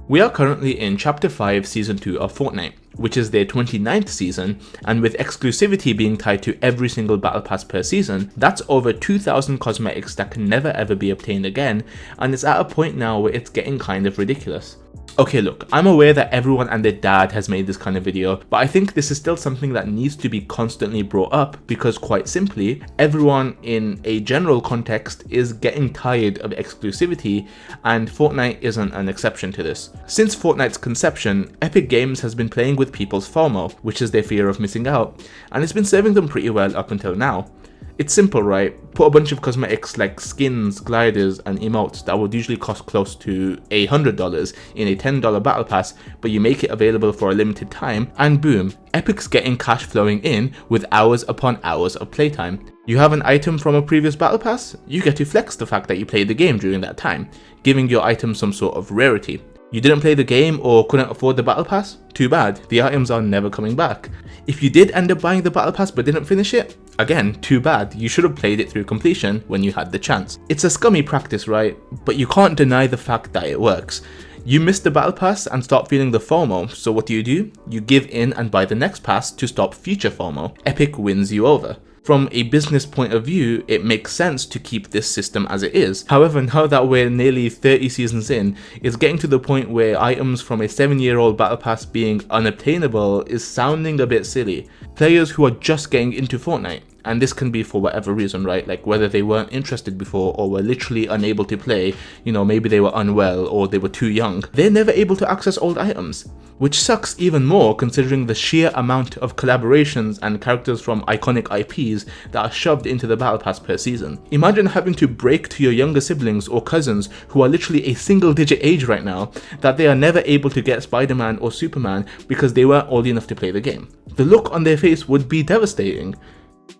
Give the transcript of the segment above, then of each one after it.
We are currently in Chapter 5 Season 2 of Fortnite, which is their 29th season, and with exclusivity being tied to every single Battle Pass per season, that's over 2,000 cosmetics that can never ever be obtained again, and it's at a point now where it's getting kind of ridiculous. Okay, look, I'm aware that everyone and their dad has made this kind of video, but I think this is still something that needs to be constantly brought up because, quite simply, everyone in a general context is getting tired of exclusivity, and Fortnite isn't an exception to this. Since Fortnite's conception, Epic Games has been playing with people's FOMO, which is their fear of missing out, and it's been serving them pretty well up until now. It's simple, right? Put a bunch of cosmetics like skins, gliders, and emotes that would usually cost close to $100 in a $10 battle pass, but you make it available for a limited time, and boom, Epic's getting cash flowing in with hours upon hours of playtime. You have an item from a previous battle pass? You get to flex the fact that you played the game during that time, giving your item some sort of rarity. You didn't play the game or couldn't afford the battle pass? Too bad, the items are never coming back. If you did end up buying the battle pass but didn't finish it, again, too bad, you should have played it through completion when you had the chance. It's a scummy practice, right? But you can't deny the fact that it works. You miss the battle pass and start feeling the FOMO, so what do? You give in and buy the next pass to stop future FOMO. Epic wins you over. From a business point of view, it makes sense to keep this system as it is. However, now that we're nearly 30 seasons in, it's getting to the point where items from a 7-year-old battle pass being unobtainable is sounding a bit silly. Players who are just getting into Fortnite, and this can be for whatever reason, right? Like whether they weren't interested before or were literally unable to play, maybe they were unwell or they were too young, they're never able to access old items. Which sucks even more considering the sheer amount of collaborations and characters from iconic IPs that are shoved into the battle pass per season. Imagine having to break to your younger siblings or cousins who are literally a single digit age right now that they are never able to get Spider-Man or Superman because they weren't old enough to play the game. The look on their face would be devastating.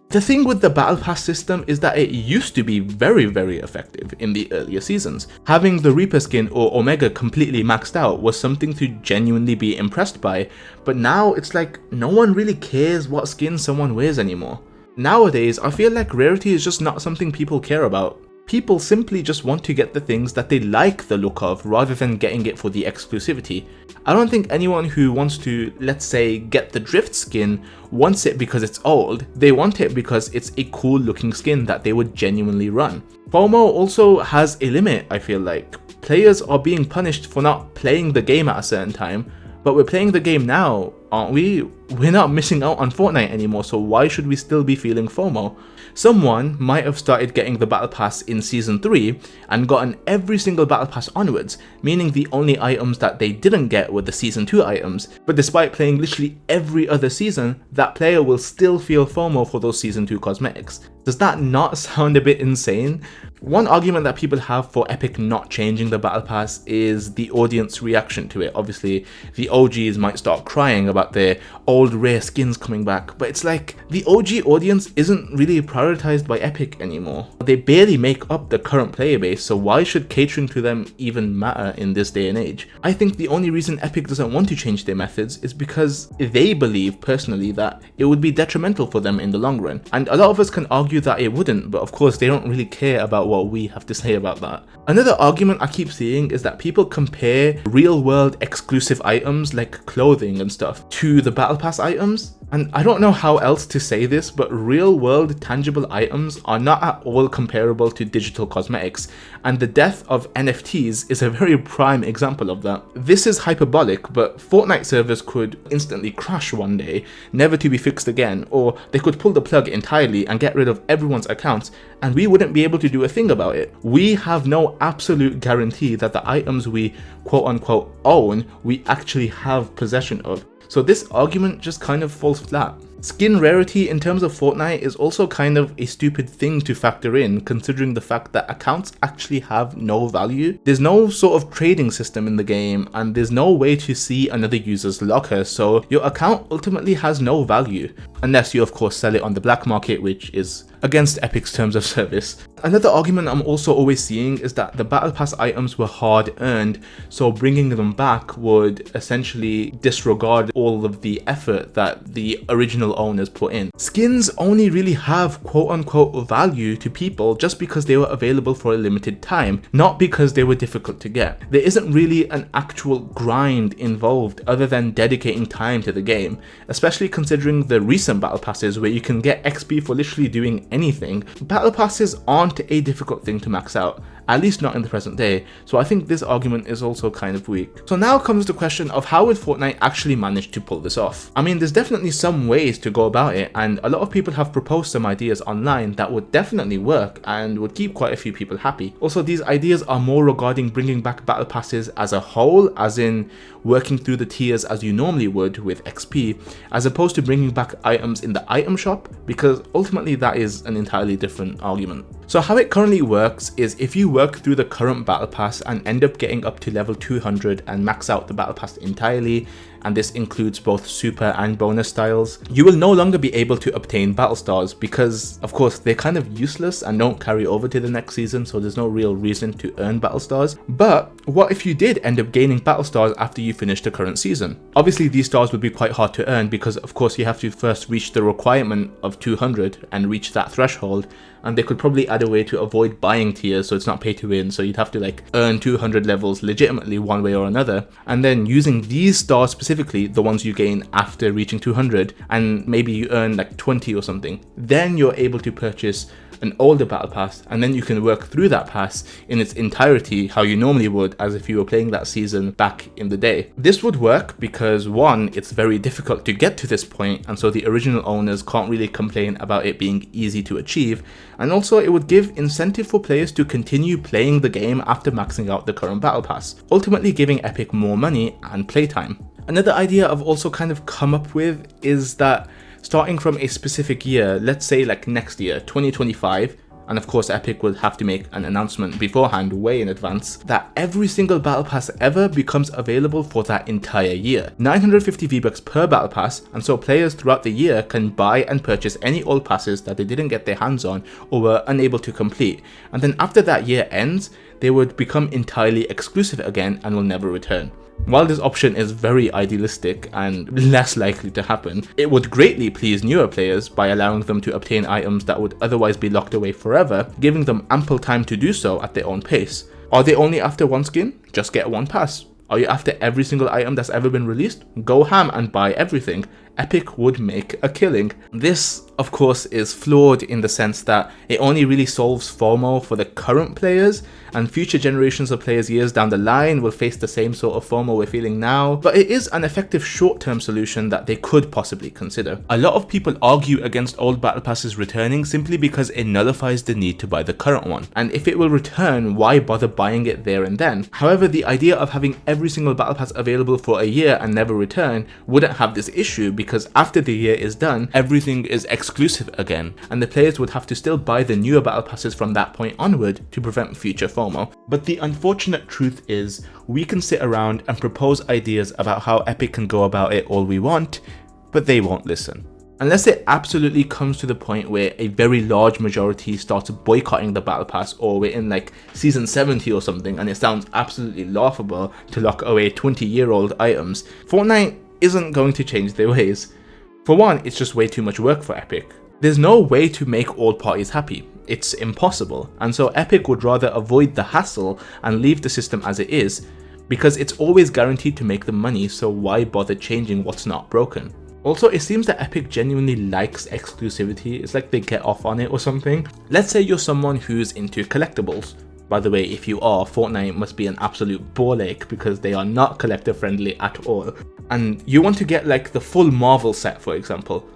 The thing with the Battle Pass system is that it used to be very, very effective in the earlier seasons. Having the Reaper skin or Omega completely maxed out was something to genuinely be impressed by, but now it's like no one really cares what skin someone wears anymore. Nowadays, I feel like rarity is just not something people care about. People simply just want to get the things that they like the look of rather than getting it for the exclusivity. I don't think anyone who wants to, let's say, get the Drift skin wants it because it's old. They want it because it's a cool looking skin that they would genuinely run. FOMO also has a limit, I feel like. Players are being punished for not playing the game at a certain time, but we're playing the game now, aren't we? We're not missing out on Fortnite anymore, so why should we still be feeling FOMO? Someone might have started getting the Battle Pass in Season 3 and gotten every single Battle Pass onwards, meaning the only items that they didn't get were the Season 2 items, but despite playing literally every other season, that player will still feel FOMO for those Season 2 cosmetics. Does that not sound a bit insane? One argument that people have for Epic not changing the Battle Pass is the audience reaction to it. Obviously, the OGs might start crying about their old rare skins coming back, but it's like the OG audience isn't really prioritized by Epic anymore. They barely make up the current player base, so why should catering to them even matter in this day and age? I think the only reason Epic doesn't want to change their methods is because they believe personally that it would be detrimental for them in the long run. And a lot of us can argue that it wouldn't, but of course they don't really care about what we have to say about that. Another argument I keep seeing is that people compare real world exclusive items like clothing and stuff to the Battle Pass items. And I don't know how else to say this, but real world tangible items are not at all comparable to digital cosmetics, and the death of NFTs is a very prime example of that. This is hyperbolic, but Fortnite servers could instantly crash one day, never to be fixed again, or they could pull the plug entirely and get rid of everyone's accounts, and we wouldn't be able to do a thing about it. We have no absolute guarantee that the items we quote unquote own, we actually have possession of. So this argument just kind of falls flat. Skin rarity in terms of Fortnite is also kind of a stupid thing to factor in, considering the fact that accounts actually have no value. There's no sort of trading system in the game, and there's no way to see another user's locker, so your account ultimately has no value. Unless you of course sell it on the black market, which is against Epic's terms of service. Another argument I'm also always seeing is that the Battle Pass items were hard earned, so bringing them back would essentially disregard all of the effort that the original owners put in. Skins only really have quote unquote value to people just because they were available for a limited time, not because they were difficult to get. There isn't really an actual grind involved other than dedicating time to the game, especially considering the recent Battle Passes where you can get XP for literally doing anything. Battle Passes aren't a difficult thing to max out, at least not in the present day, so I think this argument is also kind of weak. So now comes the question of how would Fortnite actually manage to pull this off? I mean, there's definitely some ways to go about it, and a lot of people have proposed some ideas online that would definitely work and would keep quite a few people happy. Also, these ideas are more regarding bringing back Battle Passes as a whole, as in working through the tiers as you normally would with XP, as opposed to bringing back items in the item shop, because ultimately that is an entirely different argument. So how it currently works is if you work through the current Battle Pass and end up getting up to level 200 and max out the Battle Pass entirely, and this includes both super and bonus styles, you will no longer be able to obtain battle stars because, of course, they're kind of useless and don't carry over to the next season, so there's no real reason to earn battle stars. But what if you did end up gaining battle stars after you finish the current season? Obviously, these stars would be quite hard to earn because, of course, you have to first reach the requirement of 200 and reach that threshold, and they could probably add a way to avoid buying tiers so it's not pay to win, so you'd have to like earn 200 levels legitimately one way or another, and then using these stars specifically, the ones you gain after reaching 200, and maybe you earn like 20 or something, then you're able to purchase an older battle pass, and then you can work through that pass in its entirety how you normally would as if you were playing that season back in the day. This would work because, one, it's very difficult to get to this point, and so the original owners can't really complain about it being easy to achieve, and also it would give incentive for players to continue playing the game after maxing out the current battle pass, ultimately giving Epic more money and playtime. Another idea I've also kind of come up with is that starting from a specific year, let's say like next year, 2025, and of course Epic will have to make an announcement beforehand way in advance, that every single battle pass ever becomes available for that entire year. 950 V-Bucks per battle pass, and so players throughout the year can buy and purchase any old passes that they didn't get their hands on or were unable to complete, and then after that year ends, they would become entirely exclusive again and will never return. While this option is very idealistic and less likely to happen, it would greatly please newer players by allowing them to obtain items that would otherwise be locked away forever, giving them ample time to do so at their own pace. Are they only after one skin? Just get one pass. Are you after every single item that's ever been released? Go ham and buy everything. Epic would make a killing. This, of course, is flawed in the sense that it only really solves FOMO for the current players, and future generations of players years down the line will face the same sort of FOMO we're feeling now, but it is an effective short-term solution that they could possibly consider. A lot of people argue against old battle passes returning simply because it nullifies the need to buy the current one, and if it will return, why bother buying it there and then? However, the idea of having every single battle pass available for a year and never return wouldn't have this issue, because after the year is done, everything is exclusive again, and the players would have to still buy the newer battle passes from that point onward to prevent future FOMO. But the unfortunate truth is, we can sit around and propose ideas about how Epic can go about it all we want, but they won't listen. Unless it absolutely comes to the point where a very large majority starts boycotting the battle pass, or we're in like season 70 or something and it sounds absolutely laughable to lock away 20-year-old items, Fortnite isn't going to change their ways. For one, it's just way too much work for Epic. There's no way to make all parties happy. It's impossible, and so Epic would rather avoid the hassle and leave the system as it is, because it's always guaranteed to make them money, so why bother changing what's not broken? Also, it seems that Epic genuinely likes exclusivity. It's like they get off on it or something. Let's say you're someone who's into collectibles. By the way, if you are, Fortnite must be an absolute ball ache because they are not collector friendly at all. And you want to get like the full Marvel set, for example.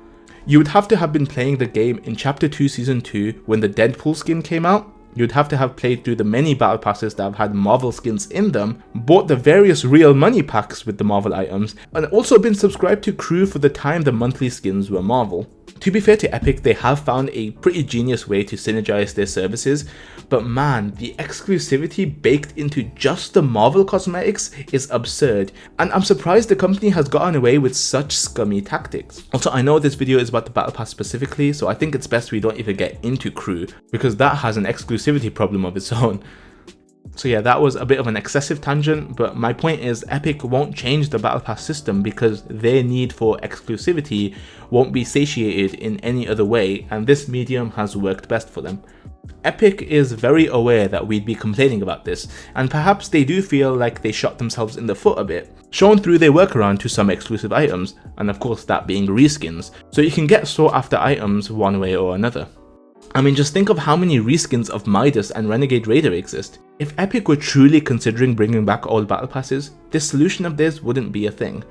You would have to have been playing the game in Chapter 2 Season 2 when the Deadpool skin came out. You'd have to have played through the many battle passes that have had Marvel skins in them, bought the various real money packs with the Marvel items, and also been subscribed to Crew for the time the monthly skins were Marvel. To be fair to Epic, they have found a pretty genius way to synergize their services, but man, the exclusivity baked into just the Marvel cosmetics is absurd, and I'm surprised the company has gotten away with such scummy tactics. Also, I know this video is about the Battle Pass specifically, so I think it's best we don't even get into Crew, because that has an exclusivity problem of its own. So yeah, that was a bit of an excessive tangent, but my point is Epic won't change the Battle Pass system because their need for exclusivity won't be satiated in any other way, and this medium has worked best for them. Epic is very aware that we'd be complaining about this, and perhaps they do feel like they shot themselves in the foot a bit, shown through their workaround to some exclusive items, and of course that being reskins, so you can get sought after items one way or another. I mean, just think of how many reskins of Midas and Renegade Raider exist. If Epic were truly considering bringing back old battle passes, this solution of theirs wouldn't be a thing.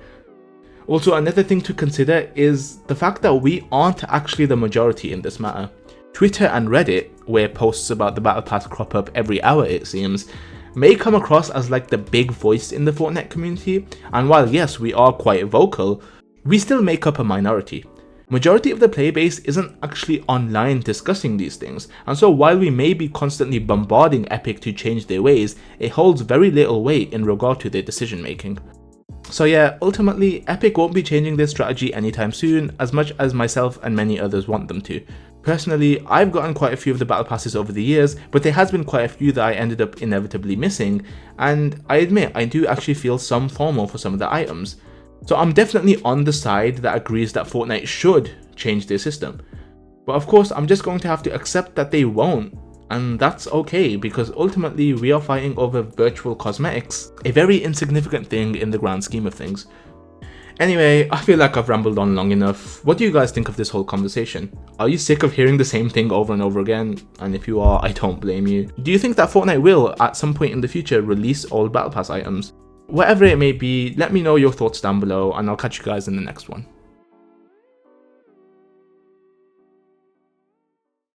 Also, another thing to consider is the fact that we aren't actually the majority in this matter. Twitter and Reddit, where posts about the battle pass crop up every hour it seems, may come across as like the big voice in the Fortnite community, and while yes, we are quite vocal, we still make up a minority. Majority of the playbase isn't actually online discussing these things, and so while we may be constantly bombarding Epic to change their ways, it holds very little weight in regard to their decision making. So yeah, ultimately Epic won't be changing their strategy anytime soon, as much as myself and many others want them to. Personally, I've gotten quite a few of the battle passes over the years, but there has been quite a few that I ended up inevitably missing, and I admit I do actually feel some FOMO for some of the items. So I'm definitely on the side that agrees that Fortnite should change their system. But of course, I'm just going to have to accept that they won't, and that's okay, because ultimately we are fighting over virtual cosmetics, a very insignificant thing in the grand scheme of things. Anyway, I feel like I've rambled on long enough. What do you guys think of this whole conversation? Are you sick of hearing the same thing over and over again? And if you are, I don't blame you. Do you think that Fortnite will, at some point in the future, release old Battle Pass items? Whatever it may be, let me know your thoughts down below, and I'll catch you guys in the next one.